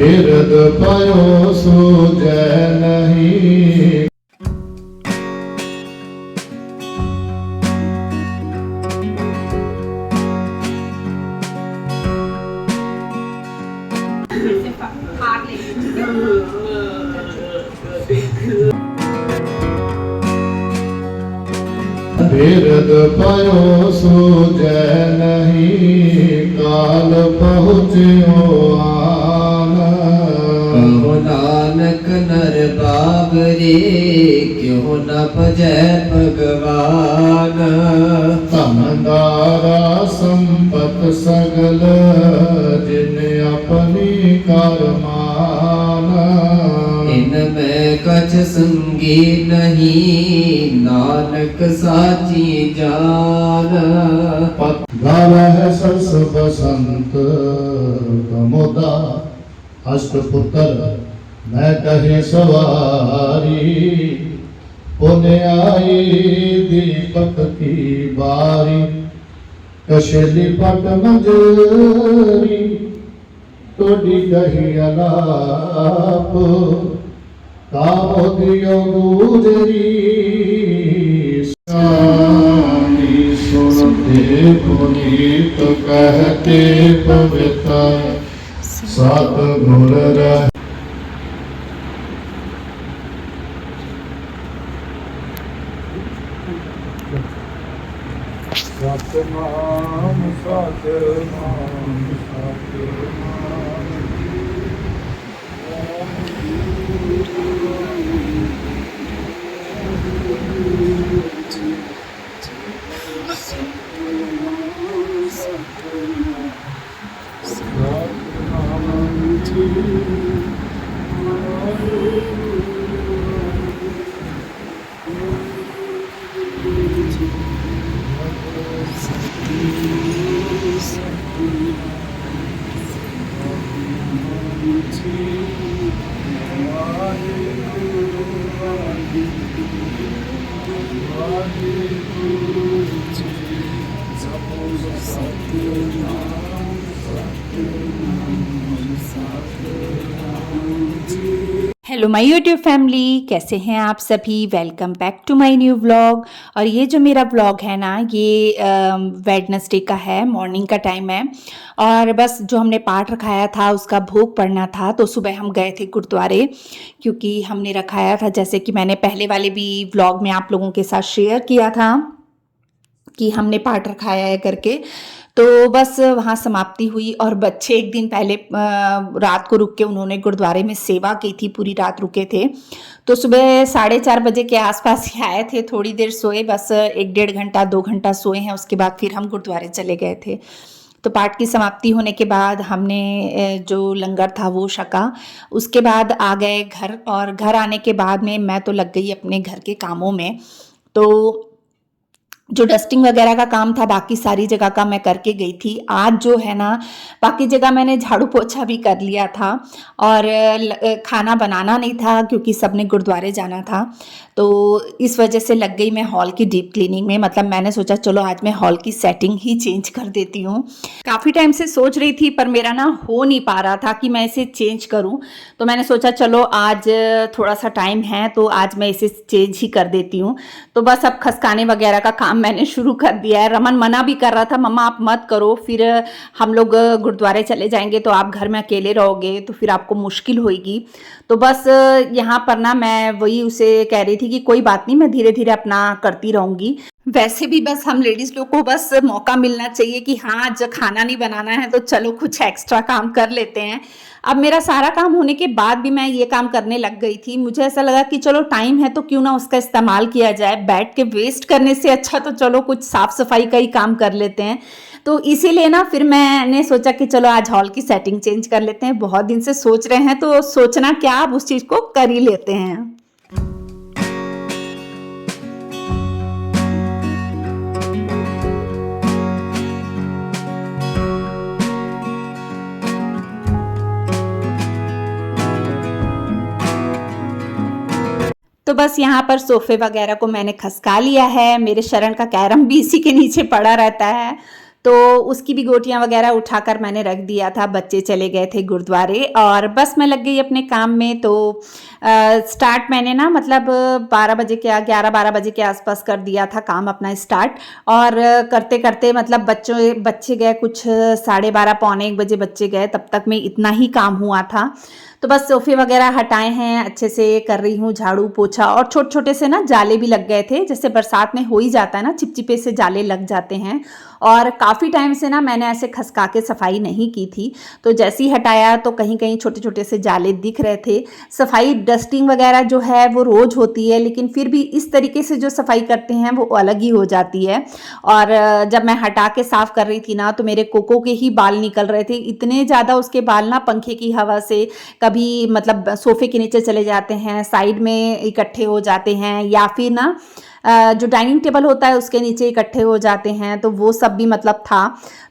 बिरद पयो सूझै नहीं। बिरद पयो सूझै नहीं, काल पहुँच्यो आन। कहो नानक नर बाबरे, क्यों न भजै भगवान। धनदारा संपत सगल, जिन अपनी कर मान। इनमें कछ संगी नहीं, नानक साची जान। गावह सरस बसंत कमोदा, अष्टपुत्र मैं कहे सवारी। पुण्य आई दीपक की बारी, कशेली पट मंजरी। तोड़ी कही अलाप, कामो दियो गुजरी। सुनते पुनीत कहते पवित्र, सात गुण रह। Satnam Satnam Satnam. Hello my YouTube family, कैसे हैं आप सभी। Welcome back to my new vlog. और ये जो मेरा व्लॉग है ना, ये वेडनेसडे का है, मॉर्निंग का टाइम है। और बस जो हमने पाठ रखाया था उसका भोग पड़ना था, तो सुबह हम गए थे गुरुद्वारे, क्योंकि हमने रखाया था, जैसे कि मैंने पहले वाले भी व्लॉग में आप लोगों के साथ शेयर किया था कि हमने पाठ रखाया है करके। तो बस वहाँ समाप्ति हुई और बच्चे एक दिन पहले रात को रुक के उन्होंने गुरुद्वारे में सेवा की थी, पूरी रात रुके थे। तो सुबह 4:30 बजे के आसपास ही आए थे, थोड़ी देर सोए, बस 1-1.5 घंटा 2 घंटा सोए हैं। उसके बाद फिर हम गुरुद्वारे चले गए थे। तो पाठ की समाप्ति होने के बाद हमने जो लंगर था वो छका। उसके बाद आ गए घर, और घर आने के बाद में मैं तो लग गई अपने घर के कामों में। तो जो डस्टिंग वगैरह का काम था, बाकी सारी जगह का मैं करके गई थी। आज जो है ना, बाकी जगह मैंने झाड़ू पोछा भी कर लिया था, और खाना बनाना नहीं था क्योंकि सबने गुरुद्वारे जाना था। तो इस वजह से लग गई मैं हॉल की डीप क्लीनिंग में। मतलब मैंने सोचा चलो आज मैं हॉल की सेटिंग ही चेंज कर देती हूँ। काफ़ी टाइम से सोच रही थी, पर मेरा ना हो नहीं पा रहा था कि मैं इसे चेंज करूँ। तो मैंने सोचा चलो आज थोड़ा सा टाइम है तो आज मैं इसे चेंज ही कर देती हूँ। तो बस अब खसकाने वगैरह का काम मैंने शुरू कर दिया है। रमन मना भी कर रहा था, मम्मा आप मत करो, फिर हम लोग गुरुद्वारे चले जाएंगे तो आप घर में अकेले रहोगे तो फिर आपको मुश्किल होगी। तो बस यहाँ पर ना मैं वही उसे कह रही थी कि कोई बात नहीं, मैं धीरे धीरे अपना करती रहूँगी। वैसे भी बस हम लेडीज़ लोग को बस मौका मिलना चाहिए कि हाँ आज खाना नहीं बनाना है तो चलो कुछ एक्स्ट्रा काम कर लेते हैं। अब मेरा सारा काम होने के बाद भी मैं ये काम करने लग गई थी। मुझे ऐसा लगा कि चलो टाइम है तो क्यों ना उसका इस्तेमाल किया जाए, बैठ के वेस्ट करने से अच्छा तो चलो कुछ साफ सफाई का ही काम कर लेते हैं। तो इसीलिए ना फिर मैंने सोचा कि चलो आज हॉल की सेटिंग चेंज कर लेते हैं। बहुत दिन से सोच रहे हैं तो सोचना क्या, अब उस चीज़ को कर ही लेते हैं। तो बस यहाँ पर सोफे वगैरह को मैंने खसका लिया है। मेरे शरण का कैरम भी इसी के नीचे पड़ा रहता है। तो उसकी भी गोटियां वगैरह उठाकर मैंने रख दिया था। बच्चे चले गए थे गुरुद्वारे और बस मैं लग गई अपने काम में। तो स्टार्ट मैंने ना मतलब 12 बजे के 11-12 बजे के आसपास कर दिया था काम अपना स्टार्ट। और करते करते मतलब बच्चे गए कुछ 12:30 पौने 1 बजे बच्चे गए, तब तक में इतना ही काम हुआ था। तो बस सोफे वगैरह हटाए हैं, अच्छे से कर रही हूँ झाड़ू पोछा। और छोटे छोटे से ना जाले भी लग गए थे, जैसे बरसात में हो ही जाता है ना, चिपचिपे से जाले लग जाते हैं। और काफ़ी टाइम से ना मैंने ऐसे खसका के सफाई नहीं की थी, तो जैसे ही हटाया तो कहीं कहीं छोटे छोटे से जाले दिख रहे थे। सफाई डस्टिंग वगैरह जो है वो रोज़ होती है, लेकिन फिर भी इस तरीके से जो सफाई करते हैं वो अलग ही हो जाती है। और जब मैं हटा के साफ़ कर रही थी ना, तो मेरे कोको के ही बाल निकल रहे थे, इतने ज़्यादा उसके बाल ना पंखे की हवा से कभी मतलब सोफे के नीचे चले जाते हैं, साइड में इकट्ठे हो जाते हैं, या फिर ना जो डाइनिंग टेबल होता है उसके नीचे इकट्ठे हो जाते हैं। तो वो सब भी मतलब था,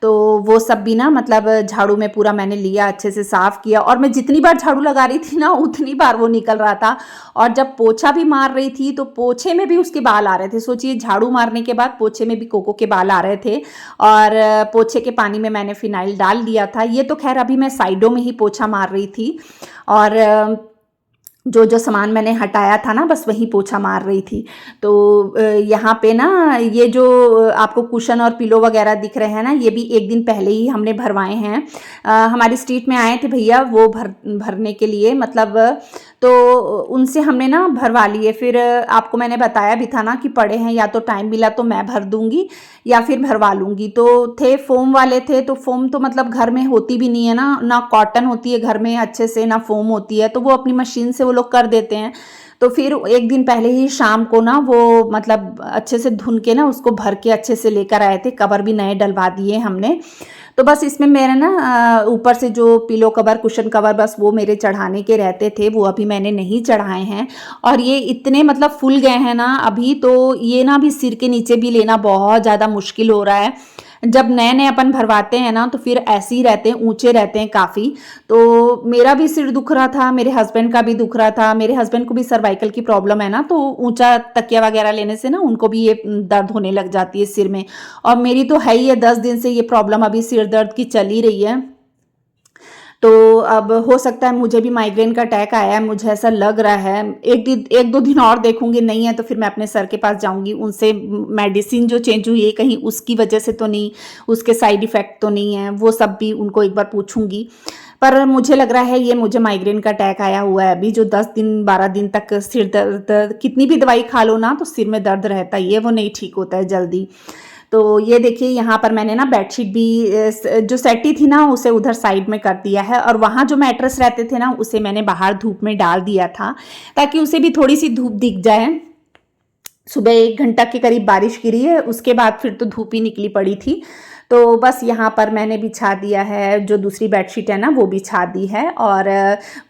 तो वो सब भी ना मतलब झाड़ू में पूरा मैंने लिया, अच्छे से साफ़ किया। और मैं जितनी बार झाड़ू लगा रही थी ना उतनी बार वो निकल रहा था। और जब पोछा भी मार रही थी तो पोछे में भी उसके बाल आ रहे थे। सोचिए, झाड़ू मारने के बाद पोछे में भी कोको के बाल आ रहे थे। और पोछे के पानी में मैंने फिनाइल डाल दिया था। ये तो खैर अभी मैं साइडों में ही पोछा मार रही थी, और जो जो सामान मैंने हटाया था ना बस वहीं पोछा मार रही थी। तो यहाँ पे ना ये जो आपको कुशन और पिलो वगैरह दिख रहे हैं ना, ये भी एक दिन पहले ही हमने भरवाए हैं। हमारी स्ट्रीट में आए थे भैया वो भरने के लिए, मतलब तो उनसे हमने ना भरवा लिए। फिर आपको मैंने बताया भी था ना कि पड़े हैं, या तो टाइम मिला तो मैं भर दूंगी या फिर भरवा लूँगी। तो थे फोम वाले थे, तो फोम तो मतलब घर में होती भी नहीं है ना कॉटन होती है घर में अच्छे से, ना फोम होती है, तो वो अपनी मशीन से वो लोग कर देते हैं। तो फिर एक दिन पहले ही शाम को ना वो मतलब अच्छे से धुन के ना उसको भर के अच्छे से लेकर आए थे। कवर भी नए डलवा दिए हमने। तो बस इसमें मेरा ना ऊपर से जो पिलो कवर कुशन कवर बस वो मेरे चढ़ाने के रहते थे, वो अभी मैंने नहीं चढ़ाए हैं। और ये इतने मतलब फूल गए हैं ना अभी, तो ये ना अभी सिर के नीचे भी लेना बहुत ज़्यादा मुश्किल हो रहा है। जब नए नए अपन भरवाते हैं ना तो फिर ऐसे ही रहते हैं, ऊंचे रहते हैं काफ़ी। तो मेरा भी सिर दुख रहा था, मेरे हस्बैंड का भी दुख रहा था। मेरे हस्बैंड को भी सर्वाइकल की प्रॉब्लम है ना, तो ऊंचा तकिया वगैरह लेने से ना उनको भी ये दर्द होने लग जाती है सिर में। और मेरी तो है ही है, 10 दिन से ये प्रॉब्लम अभी सिर दर्द की चल ही रही है। तो अब हो सकता है मुझे भी माइग्रेन का अटैक आया है, मुझे ऐसा लग रहा है। एक दो दिन और देखूंगी, नहीं है तो फिर मैं अपने सर के पास जाऊंगी, उनसे मेडिसिन जो चेंज हुई है कहीं उसकी वजह से तो नहीं, उसके साइड इफ़ेक्ट तो नहीं है, वो सब भी उनको एक बार पूछूंगी। पर मुझे लग रहा है ये मुझे माइग्रेन का अटैक आया हुआ है अभी, जो 10 दिन 12 दिन तक सिर दर्द कितनी भी दवाई खा लो ना तो सिर में दर्द रहता ही है, वो नहीं ठीक होता है जल्दी। तो ये देखिए यहाँ पर मैंने ना बेडशीट भी जो सेटी थी ना उसे उधर साइड में कर दिया है। और वहाँ जो मैट्रेस रहते थे ना उसे मैंने बाहर धूप में डाल दिया था, ताकि उसे भी थोड़ी सी धूप दिख जाए। सुबह 1 घंटा के करीब बारिश गिरी है, उसके बाद फिर तो धूप ही निकली पड़ी थी। तो बस यहाँ पर मैंने बिछा दिया है, जो दूसरी बेडशीट है ना वो बिछा दी है। और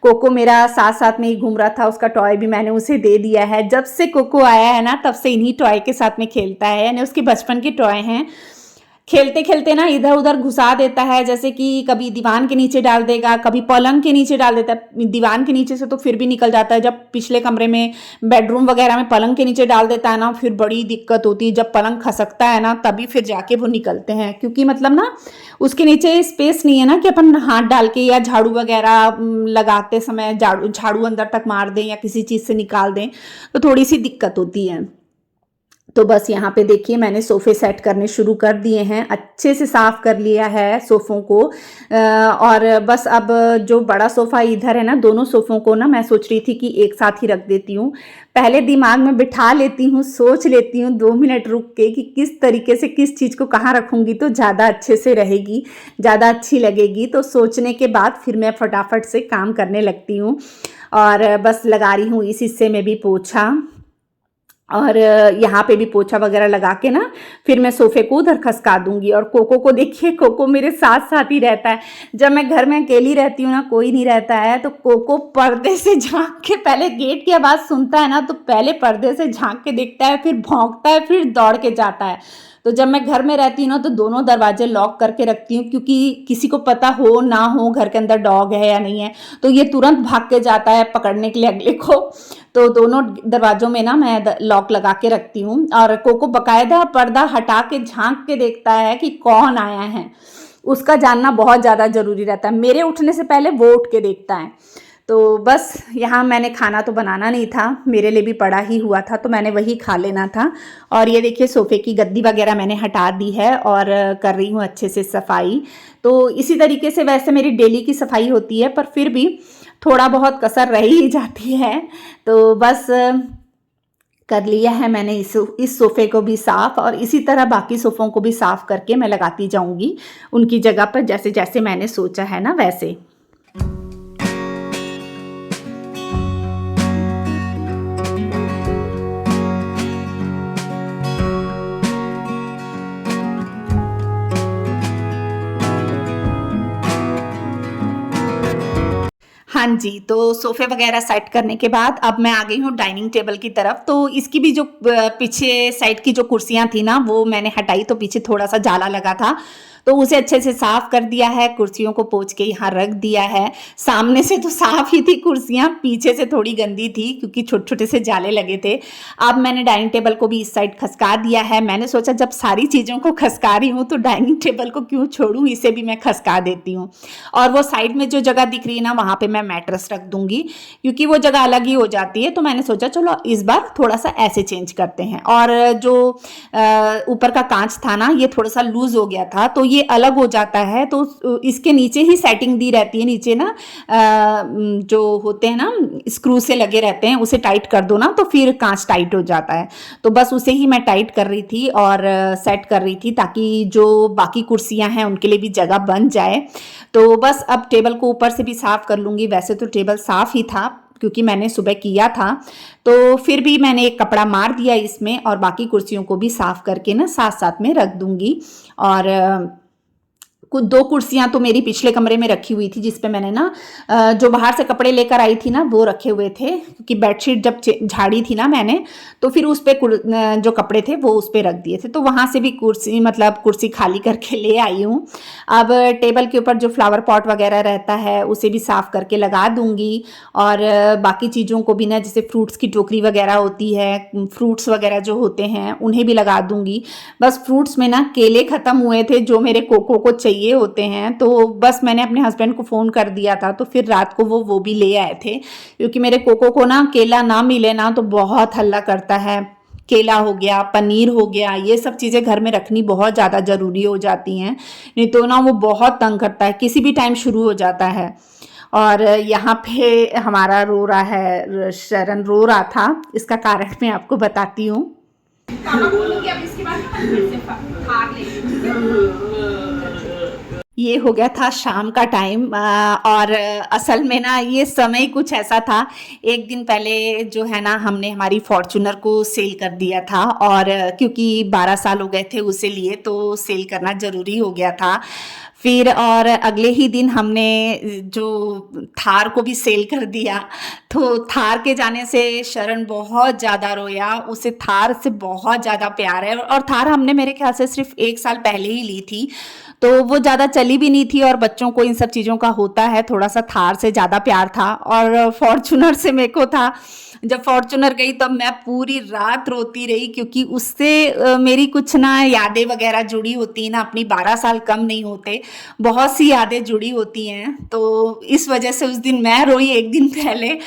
कोको मेरा साथ साथ में ही घूम रहा था, उसका टॉय भी मैंने उसे दे दिया है। जब से कोको आया है ना तब से इन्हीं टॉय के साथ में खेलता है, यानी उसके बचपन के टॉय हैं। खेलते खेलते ना इधर उधर घुसा देता है, जैसे कि कभी दीवान के नीचे डाल देगा, कभी पलंग के नीचे डाल देता है। दीवान के नीचे से तो फिर भी निकल जाता है, जब पिछले कमरे में बेडरूम वगैरह में पलंग के नीचे डाल देता है ना फिर बड़ी दिक्कत होती है। जब पलंग खसकता है ना तभी फिर जाके वो निकलते हैं, क्योंकि मतलब ना उसके नीचे स्पेस नहीं है ना कि अपन हाथ डाल के या झाड़ू वगैरह लगाते समय झाड़ू अंदर तक मार दें या किसी चीज़ से निकाल दें, तो थोड़ी सी दिक्कत होती है। तो बस यहाँ पे देखिए मैंने सोफ़े सेट करने शुरू कर दिए हैं, अच्छे से साफ़ कर लिया है सोफ़ों को। और बस अब जो बड़ा सोफ़ा इधर है ना, दोनों सोफ़ों को ना मैं सोच रही थी कि एक साथ ही रख देती हूँ। पहले दिमाग में बिठा लेती हूँ, सोच लेती हूँ 2 मिनट रुक के कि किस तरीके से किस चीज़ को कहाँ रखूँगी तो ज़्यादा अच्छे से रहेगी, ज़्यादा अच्छी लगेगी। तो सोचने के बाद फिर मैं फटाफट से काम करने लगती हूँ। और बस लगा रही हूँ इस हिस्से में भी पोछा, और यहाँ पे भी पोछा वगैरह लगा के ना फिर मैं सोफ़े को उधर खसका दूंगी। और कोको को देखिए, कोको मेरे साथ साथ ही रहता है। जब मैं घर में अकेली रहती हूँ ना, कोई नहीं रहता है, तो कोको पर्दे से झांक के, पहले गेट की आवाज़ सुनता है ना तो पहले पर्दे से झांक के देखता है, फिर भौंकता है, फिर दौड़ के जाता है। तो जब मैं घर में रहती हूँ ना तो दोनों दरवाजे लॉक करके रखती हूँ, क्योंकि किसी को पता हो ना हो घर के अंदर डॉग है या नहीं है, तो ये तुरंत भाग के जाता है पकड़ने के लिए अगले को। तो दोनों दरवाजों में ना मैं लॉक लगा के रखती हूँ। और कोको बकायदा पर्दा हटा के झांक के देखता है कि कौन आया है, उसका जानना बहुत ज़्यादा ज़रूरी रहता है। मेरे उठने से पहले वो उठ के देखता है। तो बस यहाँ मैंने खाना तो बनाना नहीं था, मेरे लिए भी पड़ा ही हुआ था, तो मैंने वही खा लेना था। और ये देखिए सोफ़े की गद्दी वगैरह मैंने हटा दी है और कर रही हूँ अच्छे से सफाई। तो इसी तरीके से वैसे मेरी डेली की सफाई होती है, पर फिर भी थोड़ा बहुत कसर रह ही जाती है। तो बस कर लिया है मैंने इस सोफ़े को भी साफ़, और इसी तरह बाकी सोफ़ों को भी साफ़ करके मैं लगाती जाऊँगी उनकी जगह पर, जैसे जैसे मैंने सोचा है ना वैसे। हाँ जी, तो सोफ़े वगैरह सेट करने के बाद अब मैं आ गई हूँ डाइनिंग टेबल की तरफ। तो इसकी भी जो पीछे साइड की जो कुर्सियाँ थी ना वो मैंने हटाई, तो पीछे थोड़ा सा जाला लगा था, तो उसे अच्छे से साफ़ कर दिया है, कुर्सियों को पोंछ के यहाँ रख दिया है। सामने से तो साफ़ ही थी कुर्सियाँ, पीछे से थोड़ी गंदी थी क्योंकि छोटे छोटे से जाले लगे थे। अब मैंने डाइनिंग टेबल को भी इस साइड खसका दिया है। मैंने सोचा जब सारी चीज़ों को खसका रही हूँ तो डाइनिंग टेबल को क्यों छोड़ूँ, इसे भी मैं खसका देती हूँ। और वो साइड में जो जगह दिख रही है ना वहाँ पे मैं मैट्रेस रख दूँगी, क्योंकि वो जगह अलग ही हो जाती है। तो मैंने सोचा चलो इस बार थोड़ा सा ऐसे चेंज करते हैं। और जो ऊपर का कांच था ना ये थोड़ा सा लूज़ हो गया था, तो ये अलग हो जाता है, तो इसके नीचे ही सेटिंग दी रहती है। नीचे ना जो होते हैं ना स्क्रू से लगे रहते हैं, उसे टाइट कर दो ना तो फिर कांच टाइट हो जाता है। तो बस उसे ही मैं टाइट कर रही थी और सेट कर रही थी, ताकि जो बाकी कुर्सियां हैं उनके लिए भी जगह बन जाए। तो बस अब टेबल को ऊपर से भी साफ़ कर लूँगी। वैसे तो टेबल साफ़ ही था क्योंकि मैंने सुबह किया था, तो फिर भी मैंने एक कपड़ा मार दिया इसमें, और बाकी कुर्सियों को भी साफ़ करके ना साथ साथ में रख दूँगी। और कुछ 2 कुर्सियाँ तो मेरी पिछले कमरे में रखी हुई थी, जिस पे मैंने ना जो बाहर से कपड़े लेकर आई थी ना वो रखे हुए थे, क्योंकि बेडशीट जब झाड़ी थी ना मैंने तो फिर उस पे जो कपड़े थे वो उस पे रख दिए थे, तो वहाँ से भी कुर्सी खाली करके ले आई हूँ। अब टेबल के ऊपर जो फ्लावर पॉट वगैरह रहता है उसे भी साफ़ करके लगा दूँगी। और बाकी चीज़ों को भी ना, जैसे फ्रूट्स की टोकरी वगैरह होती है, फ्रूट्स वगैरह जो होते हैं उन्हें भी लगा दूँगी। बस फ्रूट्स में ना केले ख़त्म हुए थे जो मेरे कोको को चाहिए होते हैं, तो बस मैंने अपने हस्बैंड को फ़ोन कर दिया था, तो फिर रात को वो भी ले आए थे, क्योंकि मेरे कोको को ना केला ना मिले ना तो बहुत हल्ला करता है। केला हो गया, पनीर हो गया, ये सब चीज़ें घर में रखनी बहुत ज़्यादा ज़रूरी हो जाती हैं, नहीं तो ना वो बहुत तंग करता है, किसी भी टाइम शुरू हो जाता है। और यहाँ पे हमारा रो रहा है, शरण रो रहा था, इसका कारण मैं आपको बताती हूँ। ये हो गया था शाम का टाइम, और असल में ना ये समय कुछ ऐसा था, एक दिन पहले जो है ना हमने हमारी फॉर्च्यूनर को सेल कर दिया था, और क्योंकि 12 साल हो गए थे उसे लिए, तो सेल करना ज़रूरी हो गया था। फिर और अगले ही दिन हमने जो थार को भी सेल कर दिया, तो थार के जाने से शरण बहुत ज़्यादा रोया, उसे थार से बहुत ज़्यादा प्यार है। और थार हमने मेरे ख्याल से सिर्फ 1 साल पहले ही ली थी, तो वो ज़्यादा चली भी नहीं थी, और बच्चों को इन सब चीज़ों का होता है, थोड़ा सा थार से ज़्यादा प्यार था। और फॉर्च्यूनर से मेरे को था, जब फॉर्च्यूनर गई तब मैं पूरी रात रोती रही, क्योंकि उससे मेरी कुछ ना यादें वगैरह जुड़ी होती हैं ना, अपनी 12 साल कम नहीं होते, बहुत सी यादें जुड़ी होती हैं। तो इस वजह से उस दिन मैं रोई एक दिन पहले,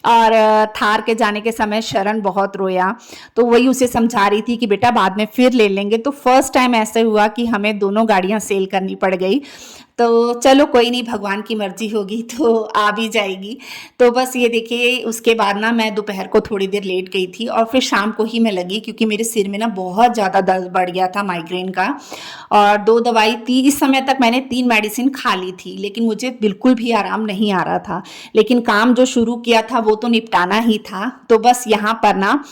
और थार के जाने के समय शरण बहुत रोया। तो वही उसे समझा रही थी कि बेटा बाद में फिर ले लेंगे। तो फर्स्ट टाइम ऐसे हुआ कि हमें दोनों गाड़ियां सेल करनी पड़ गई। तो चलो कोई नहीं, भगवान की मर्जी होगी तो आ भी जाएगी। तो बस ये देखिए, उसके बाद ना मैं दोपहर को थोड़ी देर लेट गई थी, और फिर शाम को ही मैं लगी, क्योंकि मेरे सिर में ना बहुत ज़्यादा दर्द बढ़ गया था माइग्रेन का, और 2 दवाई थी। इस समय तक मैंने 3 मेडिसिन खा ली थी, लेकिन मुझे बिल्कुल भी आराम नहीं आ रहा था। लेकिन काम जो शुरू किया था वो तो निपटाना ही था। तो बस यहाँ पर ना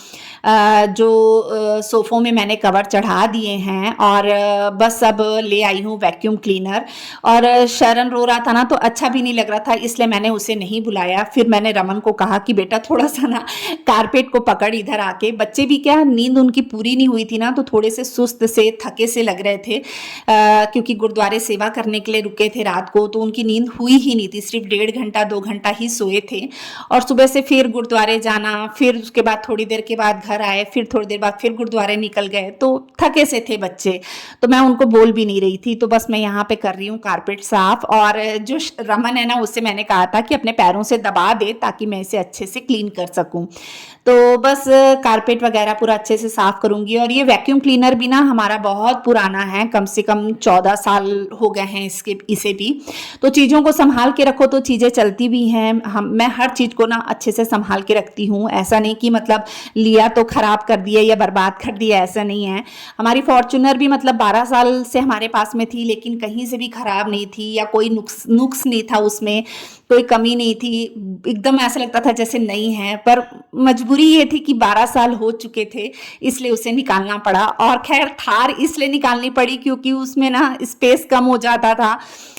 जो सोफ़ों में मैंने कवर चढ़ा दिए हैं, और बस अब ले आई हूँ वैक्यूम क्लीनर। और और शरण रो रहा था ना तो अच्छा भी नहीं लग रहा था, इसलिए मैंने उसे नहीं बुलाया। फिर मैंने रमन को कहा कि बेटा थोड़ा सा ना कारपेट को पकड़ इधर आके। बच्चे भी क्या, नींद उनकी पूरी नहीं हुई थी ना, तो थोड़े से सुस्त से थके से लग रहे थे, क्योंकि गुरुद्वारे सेवा करने के लिए रुके थे रात को, तो उनकी नींद हुई ही नहीं थी, सिर्फ 1.5 घंटा 2 घंटा ही सोए थे। और सुबह से फिर गुरुद्वारे जाना, फिर उसके बाद थोड़ी देर के बाद घर आए, फिर थोड़ी देर बाद फिर गुरुद्वारे निकल गए, तो थके से थे बच्चे, तो मैं उनको बोल भी नहीं रही थी। तो बस मैं यहाँ पे कर रही हूँ कारपेट साफ। और जो रमन है ना, उससे मैंने कहा था कि अपने पैरों से दबा दे ताकि मैं इसे अच्छे से क्लीन कर सकूँ। तो बस कारपेट वगैरह पूरा अच्छे से साफ करूँगी। और ये वैक्यूम क्लीनर भी ना हमारा बहुत पुराना है, कम से कम 14 साल हो गए हैं इसे भी। तो चीज़ों को संभाल के रखो तो चीज़ें चलती भी हैं। मैं हर चीज़ को ना अच्छे से संभाल के रखती हूँ, ऐसा नहीं कि मतलब लिया तो ख़राब कर दिया या बर्बाद कर दिया, ऐसा नहीं है। हमारी फॉर्च्यूनर भी मतलब 12 साल से हमारे पास में थी, लेकिन कहीं से भी ख़राब नहीं थी या कोई नुक्स नहीं था उसमें, कोई कमी नहीं थी, एकदम ऐसा लगता था जैसे नई है। पर मजबूरी ये थी कि 12 साल हो चुके थे, इसलिए उसे निकालना पड़ा। और खैर थार इसलिए निकालनी पड़ी क्योंकि उसमें ना स्पेस कम हो जाता था,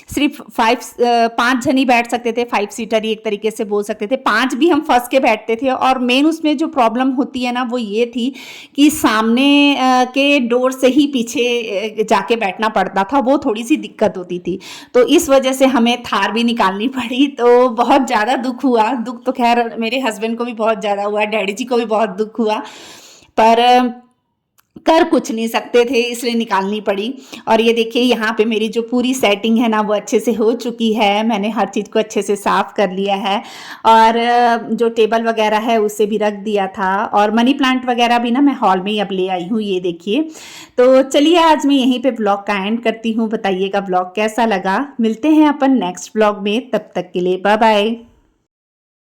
सिर्फ 5 जन ही बैठ सकते थे, 5 सीटर ही एक तरीके से बोल सकते थे, 5 भी हम फंस के बैठते थे। और मेन उसमें जो प्रॉब्लम होती है ना वो ये थी कि सामने के डोर से ही पीछे जाके बैठना पड़ता था, वो थोड़ी सी दिक्कत होती थी। तो इस वजह से हमें थार भी निकालनी पड़ी, तो बहुत ज़्यादा दुख हुआ। दुख तो खैर मेरे हस्बैंड को भी बहुत ज़्यादा हुआ, डैडी जी को भी बहुत दुख हुआ, पर कर कुछ नहीं सकते थे, इसलिए निकालनी पड़ी। और ये देखिए यहाँ पे मेरी जो पूरी सेटिंग है ना वो अच्छे से हो चुकी है, मैंने हर चीज़ को अच्छे से साफ़ कर लिया है। और जो टेबल वगैरह है उसे भी रख दिया था, और मनी प्लांट वगैरह भी ना मैं हॉल में ही अब ले आई हूँ, ये देखिए। तो चलिए आज मैं यहीं पे ब्लॉग का एंड करती हूँ। बताइएगा ब्लॉग कैसा लगा। मिलते हैं अपन नेक्स्ट ब्लॉग में, तब तक के लिए बाय बाय।